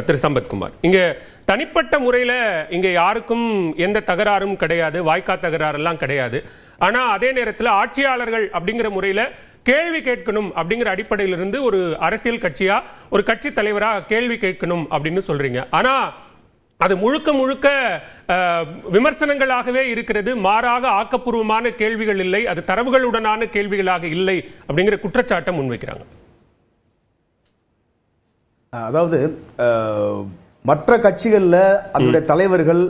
திரு சம்பத்குமார், இங்க தனிப்பட்ட முறையில் இங்க யாருக்கும் எந்த தகராறும் கிடையாது, வாய்க்கா தகராறு எல்லாம் கிடையாது. ஆனா அதே நேரத்தில் ஆட்சியாளர்கள் அப்படிங்கிற முறையில் கேள்வி கேட்கணும் அப்படிங்கிற அடிப்படையிலிருந்து ஒரு அரசியல் கட்சியா ஒரு கட்சி தலைவரா கேள்வி கேட்கணும் அப்படின்னு சொல்றீங்க. ஆனா அது முழுக்க முழுக்க விமர்சனங்களாகவே இருக்கிறது, மாறாக ஆக்கப்பூர்வமான கேள்விகள் இல்லை, அது தரவுகளுடனான கேள்விகளாக இல்லை அப்படிங்கிற குற்றச்சாட்டை முன்வைக்கிறாங்க. அதாவது மற்ற கட்சிகளில் அதனுடைய தலைவர்கள்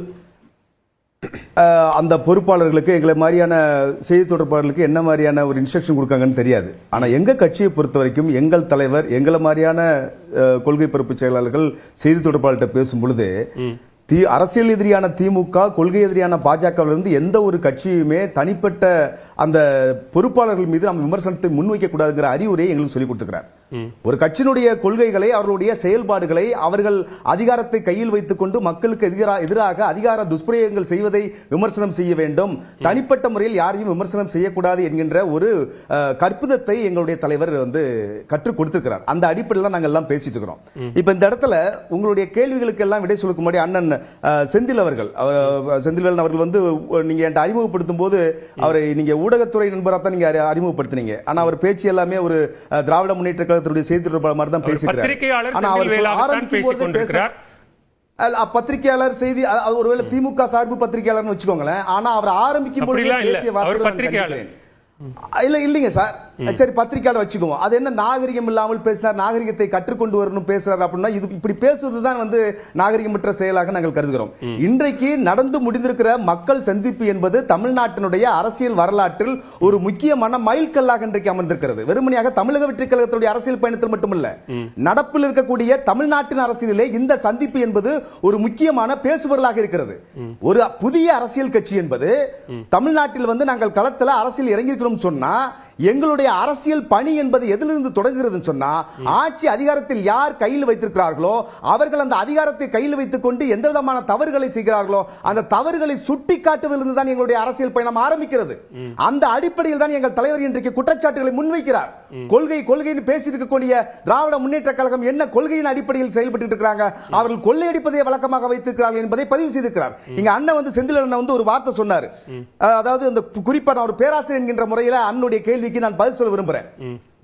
அந்த பொறுப்பாளர்களுக்கு எங்களை மாதிரியான செய்தி தொடர்பாளர்களுக்கு என்ன மாதிரியான ஒரு இன்ஸ்ட்ரக்ஷன் கொடுக்காங்கன்னு தெரியாது. ஆனால் எங்கள் கட்சியை பொறுத்த வரைக்கும் எங்கள் தலைவர் எங்களை மாதிரியான கொள்கை பரப்பு செயலாளர்கள் செய்தி தொடர்பாளர்கிட்ட பேசும் பொழுது அரசியல் எதிரியான திமுக, கொள்கை எதிரியான பாஜகவிலிருந்து எந்த ஒரு கட்சியுமே தனிப்பட்ட அந்த பொறுப்பாளர்கள் மீது நம்ம விமர்சனத்தை முன்வைக்க கூடாதுங்கிற அறிவுரையை எங்களுக்கு சொல்லிக் கொடுத்துக்கிறார். ஒரு கட்சியினுடைய கொள்கைகளை, அவர்களுடைய செயல்பாடுகளை, அவர்கள் அதிகாரத்தை கையில் வைத்துக் கொண்டு மக்களுக்கு எதிராக அதிகார துஷ்பிரயோகங்கள் செய்வதை விமர்சனம் செய்ய வேண்டும், தனிப்பட்ட முறையில் யாரையும் விமர்சனம் செய்யக்கூடாது என்கின்ற ஒரு கற்பிதத்தை எங்களுடைய தலைவர் கற்றுக் கொடுத்திருக்கிறார். அந்த அடிப்படையில் தான் நாங்கள் எல்லாம் பேசிட்டு இருக்கிறோம். இப்ப இந்த இடத்துல உங்களுடைய கேள்விகளுக்கு எல்லாம் விடை சொல்லும் முன்னாடி அண்ணன் செந்தில் அவர்கள், செந்தில்வேலன் அவர்கள் நீங்க என்கிட்ட அறிமுகப்படுத்தும் போது அவரை நீங்க ஊடகத்துறை நண்பராக தான் நீங்க அறிமுகப்படுத்தினீங்க. ஆனா அவர் பேச்சு எல்லாமே ஒரு திராவிட முன்னேற்ற கழகத்துடைய செய்தி தொடர்பாளர் மாதிரி தான் பேசுகிறார். ஆனா அவர் பத்திரிகையாளர் செய்தி ஒருவேளை திமுக சார்பு பத்திரிகையாளர்னு வச்சுக்கோங்களேன். ஆனா அவர் ஆரம்பிக்கும் போது பேசிய வார்த்தை இல்லைங்க சார், சரி பத்திரிகையாளர் வச்சுக்குவோம். அது என்ன நாகரிகம் இல்லாமல் பேசினார், நாகரிகத்தை கற்றுக்கொண்டு வரணும் பேசுறாரு அப்படின்னா இது இப்படி பேசுவதுதான் நாகரிகமற்ற செயலாக நாங்கள் கருதுகிறோம். இன்றைக்கு நடந்து முடிந்திருக்கிற மக்கள் சந்திப்பு என்பது தமிழ்நாட்டினுடைய அரசியல் வரலாற்றில் ஒரு முக்கியமான மைல்கல்லாக இன்றைக்கு அமர்ந்திருக்கிறது. வெறுமனையாக தமிழக வெற்றி கழகத்துடைய அரசியல் பயணத்தில் மட்டுமல்ல, நடப்பில் இருக்கக்கூடிய தமிழ்நாட்டின் அரசியலிலே இந்த சந்திப்பு என்பது ஒரு முக்கியமான பேசுபொருளாக இருக்கிறது. ஒரு புதிய அரசியல் கட்சி என்பது தமிழ்நாட்டில் நாங்கள் களத்தில் அரசியல் இறங்கியிருக்கிறோம் சொன்னா எங்களுடைய அரசியல் பணி என்பது எதிலிருந்து தொடங்குகிறது சொன்னா, ஆட்சி அதிகாரத்தில் யார் கையில் வைத்திருக்கிறார்களோ அவர்கள் அந்த அதிகாரத்தை கையில் வைத்துக் கொண்டு எந்த விதமான தவறுகளை செய்கிறார்களோ அந்த தவறுகளை சுட்டி காட்டுவதிலிருந்து தான் எங்களுடைய அரசியல் பயணம் ஆரம்பிக்கிறது. அந்த அடிப்படையில் தான் எங்கள் தலைவர் இன்றைக்கு குற்றச்சாட்டுகளை முன்வைக்கிறார். கொள்கைன்னு பேசியிருக்கக்கூடிய திராவிட முன்னேற்ற கழகம் என்ன கொள்கையின் அடிப்படையில் செயல்பட்டு இருக்கிறாங்க, அவர்கள் கொள்ளையடிப்பதை வழக்கமாக வைத்திருக்கிறார்கள் என்பதை பதிவு செய்திருக்கிறார். இங்க அண்ணன் செந்தில் அண்ணன் ஒரு வார்த்தை சொன்னார். அதாவது அந்த குறிப்பா நான் ஒரு பேராசிரியர் என்கின்ற முறையில் அண்ணனுடைய கேள்விக்கு நான் பதில் சொல்ல விரும்புறேன்.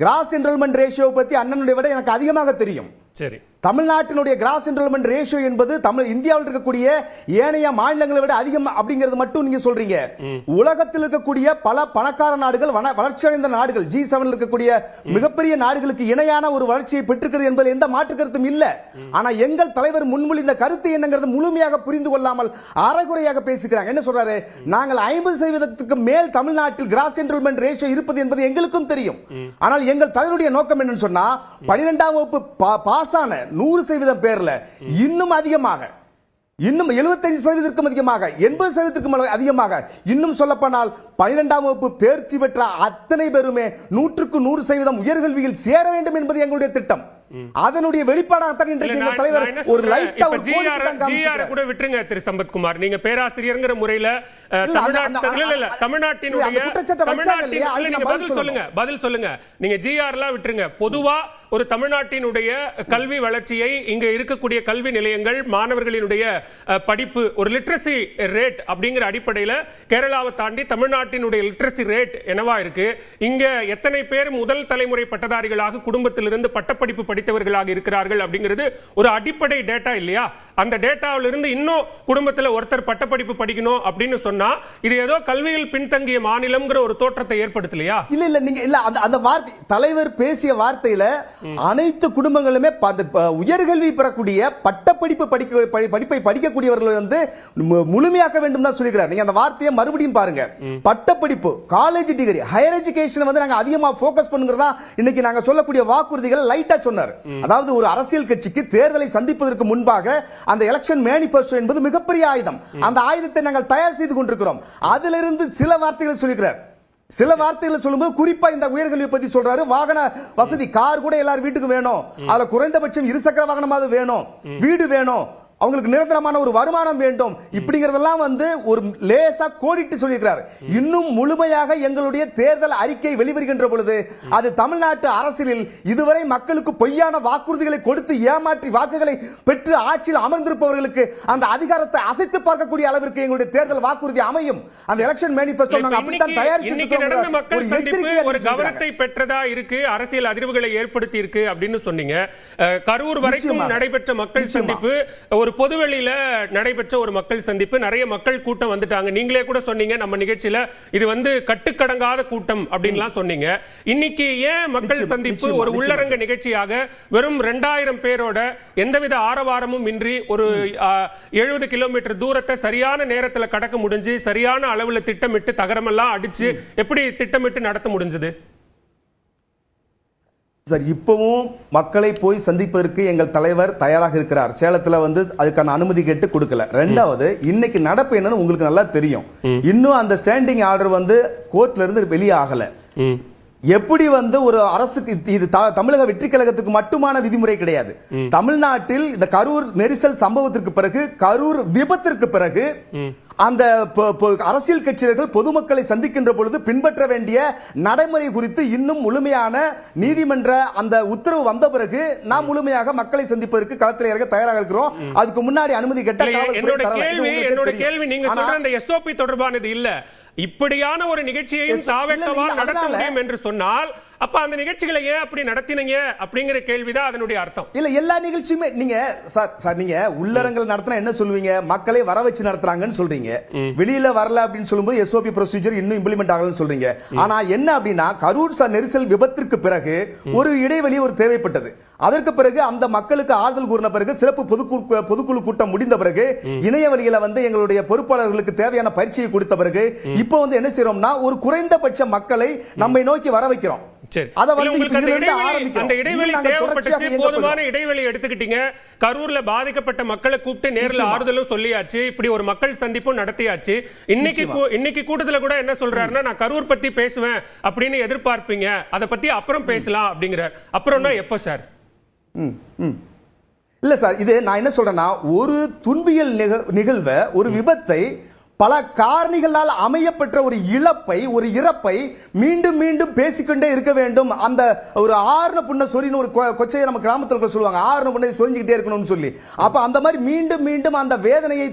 கிராஸ் என்ரோல்மென்ட் ரேஷியோ பத்தி அண்ணனுடைய விட எனக்கு அதிகமாக தெரியும். சரி, தமிழ்நாட்டினுடைய கிராஸ் என்ரோல்மென்ட் ரேஷியோ என்பது இந்தியாவில் இருக்கக்கூடிய ஏனைய மாநிலங்களை விட அதிகம் அப்படிங்கிறது மட்டும் நீங்க சொல்றீங்க. உலகத்தில் இருக்கக்கூடிய பல பணக்கார நாடுகள், வளர்ச்சியடைந்த நாடுகள், G7 இருக்கக்கூடிய மிகப்பெரிய நாடுகளுக்கு இணையான ஒரு வளர்ச்சியை பெற்றிருக்கிறது என்பது எந்த மாற்று கருத்தும் இல்ல. ஆனா எங்கள் தலைவர் முன்மொழிந்த கருத்து என்னங்கிறது முழுமையாக புரிந்து கொள்ளாமல் அரைகுறையாக பேசுகிறாங்க. என்ன சொல்றாரு, நாங்கள் 50% மேல் தமிழ்நாட்டில் கிராஸ் என்ரோல்மென்ட் ரேஷியோ இருப்பது என்பது எங்களுக்கும் தெரியும். ஆனால் எங்கள் தலைவருடைய நோக்கம் என்னன்னு சொன்னா 12ஆம் வகுப்பு பாஸ் ஆன 100% பேர்ல இன்னும் அதிகமாக, இன்னும் 75% அதிகமாக, 80% அதிகமாக, இன்னும் சொல்லப்போனால் 12ஆம் வகுப்பு தேர்ச்சி பெற்ற அத்தனை பேருமே 100% உயர்கல்வியில் சேர வேண்டும் என்பது எங்களுடைய திட்டம். அதனுடைய வெளிப்பாடாகத்தான் இன்றைக்கு எங்கள் தலைவர் ஒரு லைட்டா ஒரு ஜிஆர் கூட விட்டுருங்க திரு சம்பத்குமார். நீங்க பேராசிரியர்ங்கிற முறையில பதில் சொல்லுங்க. நீங்க ஜிஆர்லாம் விட்டுருங்க. பொதுவா ஒரு தமிழ்நாட்டினுடைய கல்வி வளர்ச்சியை, இங்க இருக்கக்கூடிய கல்வி நிலையங்கள், மாணவர்களினுடைய படிப்பு, ஒரு லிட்ரசி ரேட் அப்படிங்கிற அடிப்படையில் கேரளாவை தாண்டி தமிழ்நாட்டினுடைய லிட்ரசி ரேட் என்னவா இருக்கு, இங்க எத்தனை பேர் முதல் தலைமுறை பட்டதாரிகளாக குடும்பத்திலிருந்து பட்டப்படிப்பு படித்தவர்களாக இருக்கிறார்கள் அப்படிங்கிறது ஒரு அடிப்படை டேட்டா இல்லையா? அந்த டேட்டாவிலிருந்து இன்னும் குடும்பத்தில் ஒருத்தர் பட்டப்படிப்பு படிக்கணும் அப்படின்னு சொன்னா இது ஏதோ கல்வியில் பின்தங்கிய மாநிலம்ங்கிற ஒரு தோற்றத்தை ஏற்படுத்தலையா? இல்ல இல்ல நீங்க இல்ல அந்த வார்த்தை தலைவர் பேசிய வார்த்தையில அனைத்து குடும்பங்களுமே உயர்கல்வி பெறக்கூடிய பட்டப்படிப்பு படிப்பை படிக்கக்கூடியவர்கள் முழுமையாக்க வேண்டும் தான் சொல்லிக்கிறார். நீங்க அந்த வார்த்தையை மறுபடியும் பாருங்க. பட்டப்படிப்பு, காலேஜ் டிகிரி, ஹையர் எஜுகேஷன் நாங்க அதிகமா போக்கஸ் பண்ணுங்கிறதா இன்னைக்கு நாங்க சொல்லக்கூடிய வாக்குறுதிகள் லைட்டா சொன்னார். அதாவது ஒரு அரசியல் கட்சிக்கு தேர்தலை சந்திப்பதற்கு முன்பாக அந்த எலெக்ஷன் மேனிஃபெஸ்டோ என்பது மிகப்பெரிய ஆயுதம். அந்த ஆயுதத்தை நாங்கள் தயார் செய்து கொண்டிருக்கிறோம். அதிலிருந்து சில வார்த்தைகள் சொல்லிக்கிறார். சில வார்த்தைகளை சொல்லும்போது குறிப்பா இந்த உயர்கல்வி பத்தி சொல்றாரு. வாகன வசதி, கார் கூட எல்லாரும் வீட்டுக்கு வேணும், அதுல குறைந்தபட்சம் இருசக்கர வாகனமாவது வேணும், வீடு வேணும், அவங்களுக்கு நிரந்தரமான ஒரு வருமானம் வேண்டும் இப்படிங்கறதெல்லாம் வந்து ஒரு லேசா கோடிட்டு சொல்லியிருக்கிறார். இன்னும் முழுமையாக எங்களுடைய தேர்தல் அறிக்கை வெளிவருகின்ற பொழுது அது தமிழ்நாட்டு அரசியலில் இதுவரை மக்களுக்கு பொய்யான வாக்குறுதிகளை கொடுத்து ஏமாற்றி வாக்குகளை பெற்று ஆட்சியில் அமர்ந்திருப்பவர்களுக்கு அந்த அதிகாரத்தை அசைத்து பார்க்கக்கூடிய அளவிற்கு எங்களுடைய தேர்தல் வாக்குறுதி அமையும். அந்த எலெக்ஷன் மேனிஃபெஸ்டோ நாங்க அப்படித்தான் தயாரிச்சிருக்கோம். ஒரு கவனத்தை பெற்றதா இருக்கு, அரசியல் அதிர்வுகளை ஏற்படுத்தி இருக்கு அப்படின்னு சொன்னீங்க. கரூர் வரைக்கும் நடைபெற்ற மக்கள் சந்திப்பு, ஒரு பொதுவெளியில நடைபெற்ற ஒரு மக்கள் சந்திப்பு, நிறைய மக்கள் கூட்டம் வந்துட்டாங்க. நீங்களே கூட சொன்னீங்க நம்ம நிகழ்ச்சியில இது வந்து கட்டுக்கடங்காத கூட்டம் அப்படின்லாம் சொன்னீங்க. இன்னைக்கு ஏன் மக்கள் சந்திப்பு ஒரு உள்ளரங்க நிகழ்ச்சியாக வெறும் 2000 பேரோட எந்தவித ஆரவாரமும் இன்றி ஒரு 70 கிலோமீட்டர் தூரத்தை சரியான நேரத்தில் கடக்க முடிஞ்சு, சரியான அளவுல திட்டமிட்டு தகரமெல்லாம் அடிச்சு எப்படி திட்டமிட்டு நடத்த முடிஞ்சது? சார், இப்பவும் மக்களை போய் சந்திப்பதற்கு எங்கள் தலைவர் தயாராக இருக்கிறார். சேலத்துல வந்து அதுக்கான அனுமதி கேட்டு கொடுக்கல. ரெண்டாவது, இன்னைக்கு நடப்பு என்னன்னு உங்களுக்கு நல்லா தெரியும். இன்னும் அந்த ஸ்டாண்டிங் ஆர்டர் வந்து கோர்ட்ல இருந்து வெளியே ஆகல. எப்படி வந்து ஒரு அரசுக்கு இது தமிழக வெற்றி கழகத்துக்கு மட்டுமான விதிமுறை கிடையாது. தமிழ்நாட்டில் இந்த கரூர் நெரிசல் சம்பவத்திற்கு பிறகு, கரூர் விபத்திற்கு பிறகு அந்த அரசியல் கட்சிகள் பொதுமக்களை சந்திக்கின்ற பொழுது பின்பற்ற வேண்டிய நடைமுறை குறித்து இன்னும் முழுமையான நீதிமன்ற அந்த உத்தரவு வந்த பிறகு நாம் முழுமையாக மக்களை சந்திப்பதற்கு களத்தில் இறங்க தயாராக இருக்கிறோம். அதுக்கு முன்னாடி அனுமதி கேட்ட என்னோட கேள்வி நீங்க சொல்ற அந்த எஸ்ஓபி தொடர்பானது இல்ல. இப்படியான ஒரு நிகழ்ச்சியையும் தாவேக்கவா நடத்த முடியும் என்று சொன்னால் அப்ப அந்த நிகழ்ச்சிகளை ஏன் அப்படி நடத்தினீங்க அப்படிங்கிற கேள்விதான் அதனுடைய அர்த்தம். இல்ல, எல்லா நிகழ்ச்சியுமே நீங்க சார் நீங்க உள்ளரங்கள் நடத்தினா என்ன சொல்லுவீங்க? மக்களை வர வச்சு நடத்துறாங்கன்னு சொல்றீங்க. வெளியில வரல அப்படின்னு சொல்லும்போது எஸ்ஓபி ப்ரொசீஜர் இன்னும் இம்ப்ளிமெண்ட் ஆகலன்னு சொல்றீங்க. ஆனா என்ன அப்படின்னா, கரூர் நெரிசல் விபத்திற்கு பிறகு ஒரு இடைவெளி ஒரு தேவைப்பட்டது. அதற்கு பிறகு அந்த மக்களுக்கு ஆறுதல் கூறின பிறகு, சிறப்பு பொதுக்குழு கூட்டம் முடிந்த பிறகு, இணைய வழியில வந்து எங்களுடைய பொறுப்பாளர்களுக்கு தேவையான பயிற்சியை கொடுத்த பிறகு இப்போ வந்து என்ன செய்யறோம்னா, ஒரு குறைந்தபட்ச மக்களை நம்மை நோக்கி வர வைக்கிறோம். போதுமான இடைவெளி எடுத்துக்கிட்டீங்க. கரூர்ல பாதிக்கப்பட்ட மக்களை கூப்பிட்டு நேரில் ஆறுதலும் சொல்லியாச்சு. இப்படி ஒரு மக்கள் சந்திப்பும் நடத்தியாச்சு. இன்னைக்கு கூட்டத்துல கூட என்ன சொல்றாருன்னா, நான் கரூர் பத்தி பேசுவேன் அப்படின்னு எதிர்பார்ப்பீங்க, அதை பத்தி அப்புறம் பேசலாம் அப்படிங்கிறார். அப்புறம்னா எப்போ சார்? இல்ல சார், இது நான் என்ன சொல்றேன்னா, ஒரு துன்பியல் நிகழ்வை, ஒரு விபத்தை, பல காரணிகளால் அமையப்பெற்ற ஒரு இழப்பை, ஒரு இறப்பை மீண்டும் மீண்டும் பேசிக்கொண்டே இருக்க வேண்டும். அந்த ஒரு ஆறுன புண்ண சொரின்னு ஒரு கொச்சையை நம்ம கிராமத்தில் சொல்லுவாங்க, ஆறுன புண்ணை சொரிஞ்சுக்கிட்டே இருக்கணும்னு சொல்லி. அப்ப அந்த மாதிரி மீண்டும் மீண்டும் அந்த வேதனையை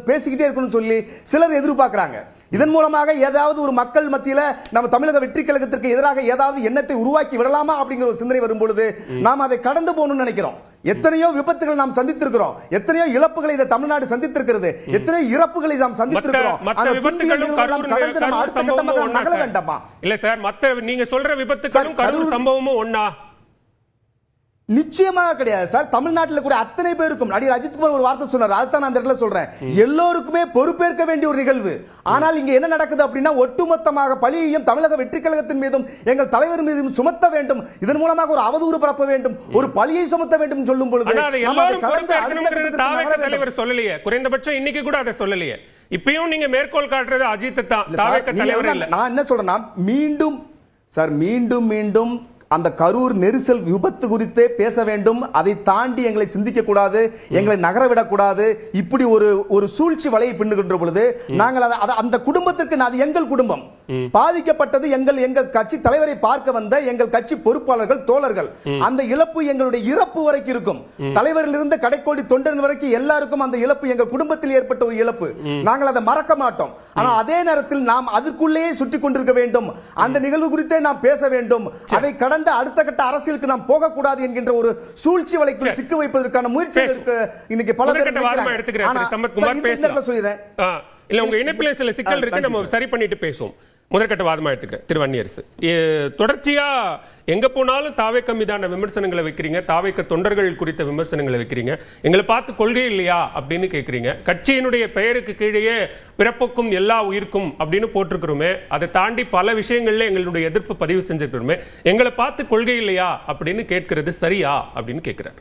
பேசிக்கிட்டே இருக்கணும்னு சொல்லி சிலர் எதிர்பார்க்கிறாங்க. இதன் மூலமாக ஏதாவது ஒரு மக்கள் மத்தியில நம்ம தமிழக வெற்றி கழகத்திற்கு எதிராக ஏதாவது எண்ணத்தை உருவாக்கி விடலாமா அப்படிங்கிற ஒரு சிந்தனை வரும்பொழுது நாம் அதை கடந்து போகணும்னு நினைக்கிறோம். எத்தனையோ விபத்துகள் நாம் சந்தித்திருக்கிறோம், எத்தனையோ இழப்புகளை இந்த தமிழ்நாடு சந்தித்திருக்கிறது, எத்தனையோ இறப்புகளை நாம் சந்தித்திருக்கிறோம். மற்ற விபத்துகளும் நகர வேண்டாமா? இல்ல சார், மற்ற நீங்க சொல்ற விபத்துகளும் கரூர் சம்பவமும் ஒண்ணா? நிச்சயமாக கிடையாது சார். தமிழ்நாட்டில் கூட அத்தனை பேருக்கும் நடிகர் அஜித்குமார் ஒரு வார்த்தை சொன்னார், அதுதான் நான் அந்த இடத்துல சொல்றேன். எல்லோருக்குமே பொறுப்பேற்க வேண்டிய ஒரு நிகழ்வு. ஆனால் இங்க என்ன நடக்குது அப்படின்னா, ஒட்டுமொத்தமாக பழியையும் தமிழக வெற்றி கழகத்தின் மீதும் எங்கள் தலைவர் மீதும் சுமத்த வேண்டும், இதன் மூலமாக ஒரு அவதூறு பரப்ப வேண்டும், ஒரு பழியை சுமத்த வேண்டும் சொல்லும் பொழுது தலைவர் சொல்லலையே. குறைந்தபட்சம் இன்னைக்கு கூட அதை சொல்லலையே. இப்பயும் நீங்க மேற்கோள் காட்டுறது அஜித் தான், தலைவர் இல்ல. நான் என்ன சொல்றேன்னா, மீண்டும் சார் மீண்டும் மீண்டும் அந்த கரூர் நெரிசல் விபத்து குறித்தே பேச வேண்டும். அதை தாண்டி எங்களை சிந்திக்க கூடாது, எங்களை நகரவிடக் கூடாது. இப்படி ஒரு சூழ்ச்சி வலையை பின்னுகின்ற பொழுது நாங்கள் அந்த குடும்பத்திற்கு, அது எங்கள் குடும்பம் பாதிக்கப்பட்டது, எங்கள் கட்சி தலைவரை பார்க்க வந்த எங்கள் கட்சி பொறுப்பாளர்கள், தோழர்கள். அந்த இழப்பு எங்களுடைய இறப்பு வரைக்கும் இருக்கும். தலைவரிலிருந்து கடைக்கோடி தொண்டன் வரைக்கும் எல்லாருக்கும் அந்த இழப்பு எங்கள் குடும்பத்தில் ஏற்பட்ட ஒரு இழப்பு. நாங்கள் அதை மறக்க மாட்டோம். ஆனால் அதே நேரத்தில் நாம் அதற்குள்ளேயே சுற்றி கொண்டிருக்க வேண்டும். அந்த நிகழ்வு குறித்தே நாம் பேச வேண்டும். அதை கடந்த அடுத்த கட்ட அரசியலுக்கு நாம் போகக்கூடாது என்கின்ற ஒரு சூழ்ச்சி வலைக்குள் சிக்க வைப்பதற்கான முயற்சி இன்னைக்கு பல பேர் சொல்லிடுறேன். இல்ல, உங்க இணைப்பிலே சில சிக்கல் இருக்கு, நம்ம சரி பண்ணிட்டு பேசுவோம். முதற்கட்ட வாதமா எடுத்துக்கிறேன். திரு வன்னியரசு, தொடர்ச்சியா எங்க போனாலும் தாவேக்க மீதான விமர்சனங்களை வைக்கிறீங்க, தாவேக்க தொண்டர்கள் குறித்த விமர்சனங்களை வைக்கிறீங்க, எங்களை பார்த்து கொள்கை இல்லையா அப்படின்னு கேட்குறீங்க. கட்சியினுடைய பெயருக்கு கீழே பிறப்புக்கும் எல்லா உயிருக்கும் அப்படின்னு போட்டிருக்கிறோமே, அதை தாண்டி பல விஷயங்கள்ல எங்களுடைய எதிர்ப்பு பதிவு செஞ்சிருக்கிறோமே, எங்களை பார்த்து கொள்கை இல்லையா அப்படின்னு கேட்கிறது சரியா அப்படின்னு கேட்கிறார்.